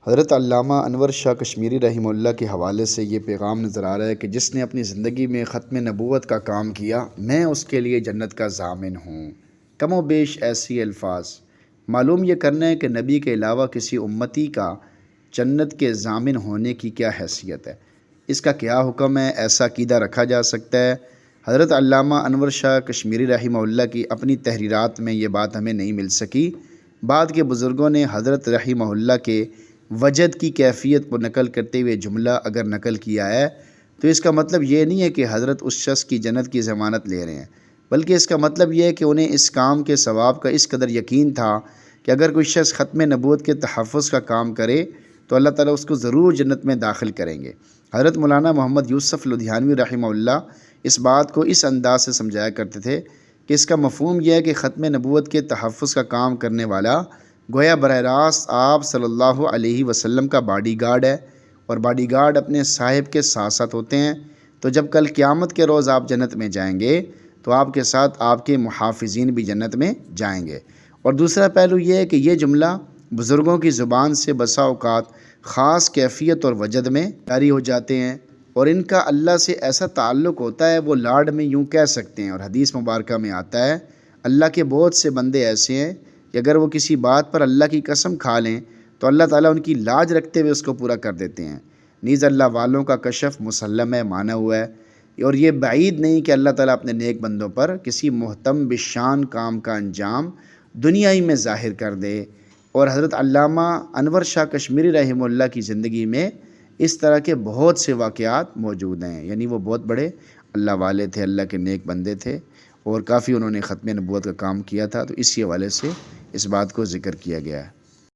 حضرت علامہ انور شاہ کشمیری رحمہ اللہ کے حوالے سے یہ پیغام نظر آ رہا ہے کہ جس نے اپنی زندگی میں ختم نبوت کا کام کیا، میں اس کے لیے جنت کا ضامن ہوں۔ کم و بیش ایسی الفاظ معلوم یہ کرنا ہے کہ نبی کے علاوہ کسی امتی کا جنت کے ضامن ہونے کی کیا حیثیت ہے، اس کا کیا حکم ہے، ایسا عقیدہ رکھا جا سکتا ہے۔ حضرت علامہ انور شاہ کشمیری رحمہ اللہ کی اپنی تحریرات میں یہ بات ہمیں نہیں مل سکی۔ بعد کے بزرگوں نے حضرت رحمہ اللہ کے وجد کی کیفیت کو نقل کرتے ہوئے جملہ اگر نقل کیا ہے تو اس کا مطلب یہ نہیں ہے کہ حضرت اس شخص کی جنت کی ضمانت لے رہے ہیں، بلکہ اس کا مطلب یہ ہے کہ انہیں اس کام کے ثواب کا اس قدر یقین تھا کہ اگر کوئی شخص ختم نبوت کے تحفظ کا کام کرے تو اللہ تعالیٰ اس کو ضرور جنت میں داخل کریں گے۔ حضرت مولانا محمد یوسف لدھیانوی رحمہ اللہ اس بات کو اس انداز سے سمجھایا کرتے تھے کہ اس کا مفہوم یہ ہے کہ ختم نبوت کے تحفظ کا کام کرنے والا گویا براہ راست آپ صلی اللہ علیہ وسلم کا باڈی گارڈ ہے، اور باڈی گارڈ اپنے صاحب کے ساتھ ساتھ ہوتے ہیں۔ تو جب کل قیامت کے روز آپ جنت میں جائیں گے تو آپ کے ساتھ آپ کے محافظین بھی جنت میں جائیں گے۔ اور دوسرا پہلو یہ ہے کہ یہ جملہ بزرگوں کی زبان سے بسا اوقات خاص کیفیت اور وجد میں جاری ہو جاتے ہیں، اور ان کا اللہ سے ایسا تعلق ہوتا ہے، وہ لاڈ میں یوں کہہ سکتے ہیں، اور حدیث مبارکہ میں آتا ہے اللہ کے بہت سے بندے ایسے ہیں کہ اگر وہ کسی بات پر اللہ کی قسم کھا لیں تو اللہ تعالیٰ ان کی لاج رکھتے ہوئے اس کو پورا کر دیتے ہیں۔ نیز اللہ والوں کا کشف مسلم ہے، مانا ہوا ہے، اور یہ بعید نہیں کہ اللہ تعالیٰ اپنے نیک بندوں پر کسی محتم بشان کام کا انجام دنیا ہی میں ظاہر کر دے۔ اور حضرت علامہ انور شاہ کشمیری رحمہ اللہ کی زندگی میں اس طرح کے بہت سے واقعات موجود ہیں، یعنی وہ بہت بڑے اللہ والے تھے، اللہ کے نیک بندے تھے، اور کافی انہوں نے ختم نبوت کا کام کیا تھا، تو اسی حوالے سے اس بات کو ذکر کیا گیا ہے۔